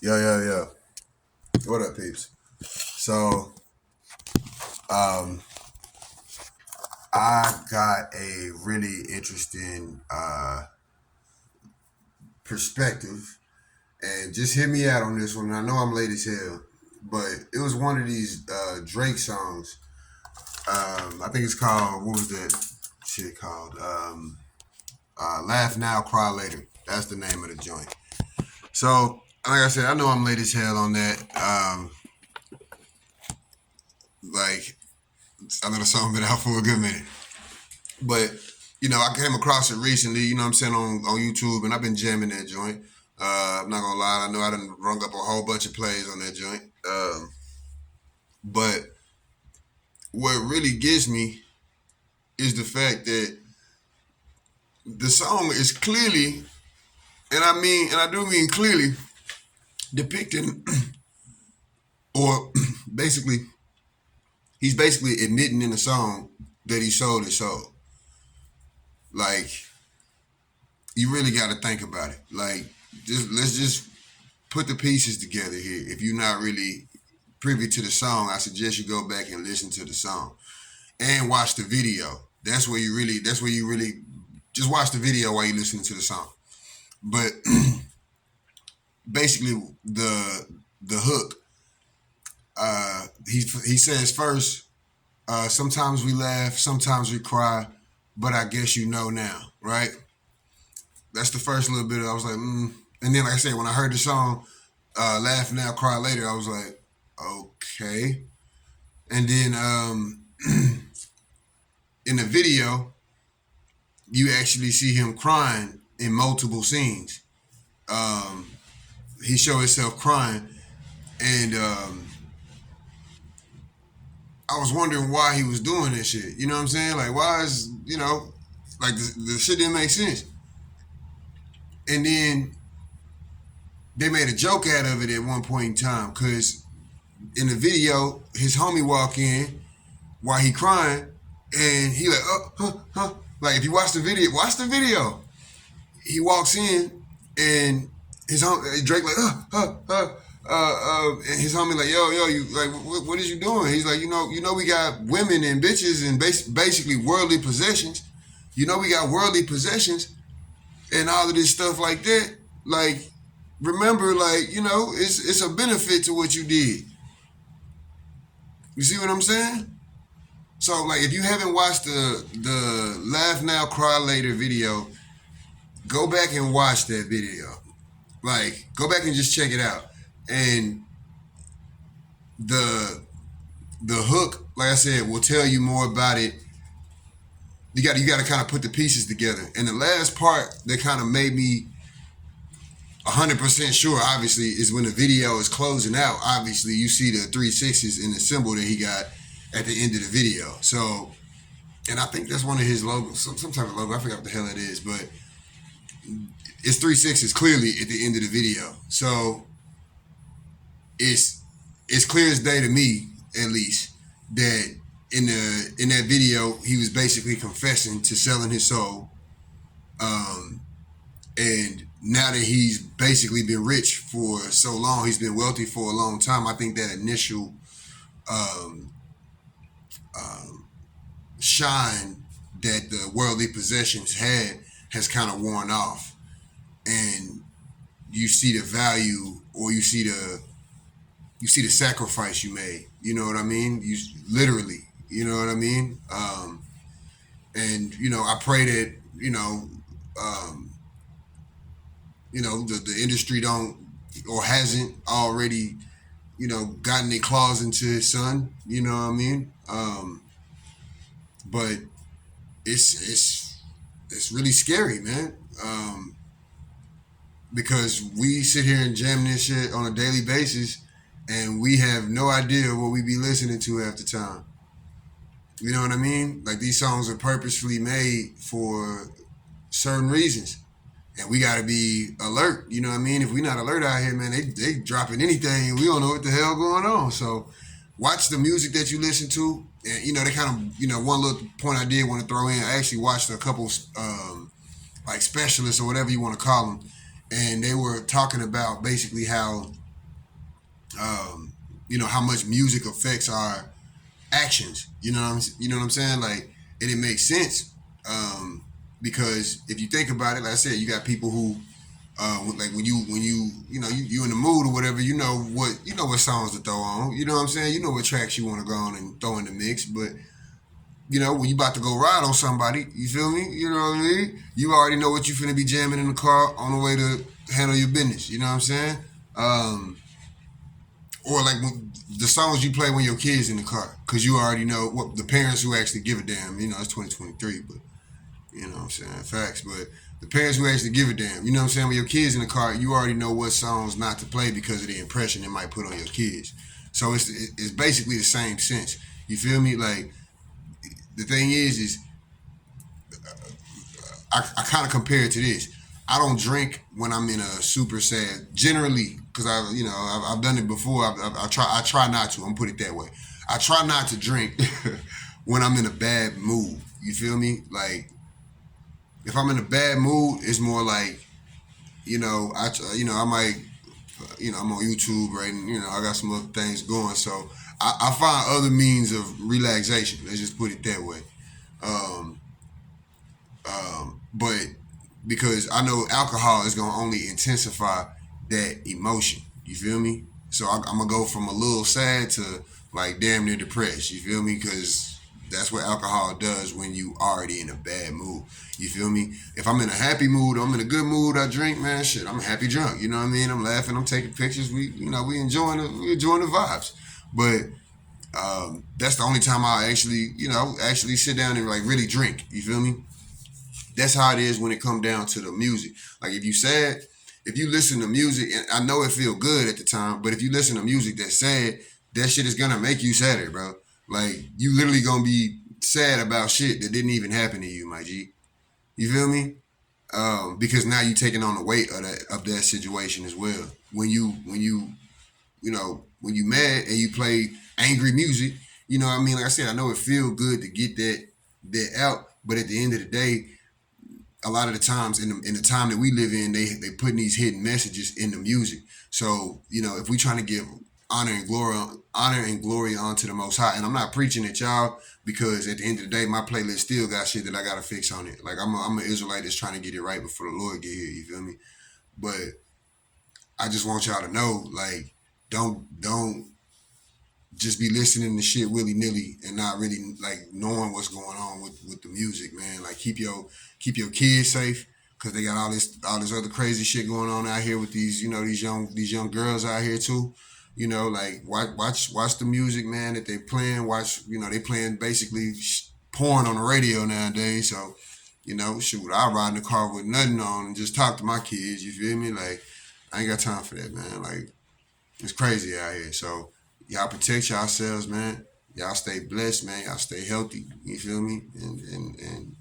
Yeah. What up, peeps? So, um, I got a really interesting perspective, and just hit me out on this one. I know I'm late as hell, but it was one of these Drake songs. I think it's called, what was that shit called? Laugh Now, Cry Later. That's the name of the joint. So, like I said, I know I'm late as hell on that. Like, I know the song been out for a good minute. But I came across it recently. I'm saying on YouTube, and I've been jamming that joint. I'm not gonna lie, I know I done rung up a whole bunch of plays on that joint. But what really gets me is the fact that the song is clearly, and I do mean clearly, depicting, or basically, he's basically admitting in the song that he sold his soul. Like, you really got to think about it. Like, let's just put the pieces together here. If you're not really privy to the song, I suggest you go back and listen to the song and watch the video. That's where you really just watch the video while you're listening to the song. But basically, the hook, he says first, sometimes we laugh, sometimes we cry, but I guess you know now, right? That's the first little bit. I was like, And then, like I said, when I heard the song, Laugh Now, Cry Later, I was like, okay. And then in the video, you actually see him crying in multiple scenes. He showed himself crying, and I was wondering why he was doing this shit. You know what I'm saying? Like, why is, like the shit didn't make sense. And then they made a joke out of it at one point in time, because in the video, his homie walk in while he crying, and he like, like if you watch the video, He walks in, and his homie Drake like, and his homie like, yo, you like, what is you doing? He's like, we got women and bitches and basically worldly possessions. We got worldly possessions and all of this stuff like that. Like, remember, like, it's a benefit to what you did. You see what I'm saying? So, like, if you haven't watched the Laugh Now, Cry Later video, go back and watch that video. Like, go back and just check it out. And the hook, like I said, will tell you more about it. You got to kind of put the pieces together. And the last part that kind of made me 100% sure, obviously, is when the video is closing out. Obviously, you see the 360s in the symbol that he got at the end of the video. So, and I think that's one of his logos, some type of logo. I forgot what the hell it is, but it's 360s clearly at the end of the video. So it's clear as day to me, at least, that in that video he was basically confessing to selling his soul. And now that he's basically been rich for so long, he's been wealthy for a long time. I think that initial shine that the worldly possessions had has kind of worn off, and you see the value, or you see the sacrifice you made. You know what I mean? You literally, you know what I mean? And I pray that the industry don't, or hasn't already, gotten their claws into his son. You know what I mean? But it's really scary, man. Because we sit here and jam this shit on a daily basis, and we have no idea what we be listening to half the time. You know what I mean? Like, these songs are purposefully made for certain reasons, and we got to be alert. You know what I mean? If we not alert out here, man, they dropping anything, and we don't know what the hell going on. So watch the music that you listen to. And, they kind of, one little point I did want to throw in, I actually watched a couple, like, specialists or whatever you want to call them, and they were talking about basically how um, how much music affects our actions. You know what I'm saying? Like, and it makes sense, because if you think about it, like I said, you got people who, like when you in the mood or whatever, you know what songs to throw on. You know what I'm saying? You know what tracks you want to go on and throw in the mix. But when you about to go ride on somebody, you feel me? You know what I mean? You already know what you finna be jamming in the car on the way to handle your business. You know what I'm saying? Um, or like the songs you play when your kids in the car, because you already know what the parents who actually give a damn. It's 2023, but you know what I'm saying, facts. But the parents who actually give a damn, you know what I'm saying, when your kids in the car, you already know what songs not to play because of the impression it might put on your kids. So it's basically the same sense. You feel me? Like, the thing is I kind of compare it to this. I don't drink when I'm in a super sad. Generally, because I've done it before. I try not to. I'm gonna put it that way. I try not to drink when I'm in a bad mood. You feel me? Like, if I'm in a bad mood, it's more like, I might, I'm on YouTube, right? And I got some other things going, so I find other means of relaxation. Let's just put it that way. Um, but because I know alcohol is gonna only intensify that emotion. You feel me? So I'm gonna go from a little sad to like damn near depressed. You feel me? Because that's what alcohol does when you already in a bad mood. You feel me? If I'm in a happy mood, I'm in a good mood, I drink, man. Shit, I'm a happy drunk. You know what I mean? I'm laughing, I'm taking pictures. We enjoying the vibes. But that's the only time I actually sit down and like really drink. You feel me? That's how it is when it come down to the music. Like, if you sad, if you listen to music, and I know it feel good at the time, but if you listen to music that's sad, that shit is gonna make you sadder, bro. Like, you literally gonna be sad about shit that didn't even happen to you, my G. You feel me? Because now you taking on the weight of that situation as well. When you mad and you play angry music, you know what I mean? Like I said, I know it feel good to get that out, but at the end of the day, a lot of the times in the time that we live in, they putting these hidden messages in the music. So if we trying to give honor and glory onto the Most High, and I'm not preaching at y'all, because at the end of the day, my playlist still got shit that I gotta fix on it. Like, I'm an Israelite that's trying to get it right before the Lord get here. You feel me? But I just want y'all to know, like, don't just be listening to shit willy nilly and not really like knowing what's going on with the music, man. Like, keep your kids safe, because they got all this other crazy shit going on out here with these young girls out here too. Like, watch the music, man, that they playing. Watch, they playing basically porn on the radio nowadays. So, shoot, I ride in the car with nothing on and just talk to my kids. You feel me? Like, I ain't got time for that, man. Like, it's crazy out here. So y'all protect yourselves, man. Y'all stay blessed, man. Y'all stay healthy. You feel me? And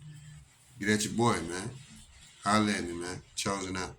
get at your boy, man. Holla at me, man. Chosen out.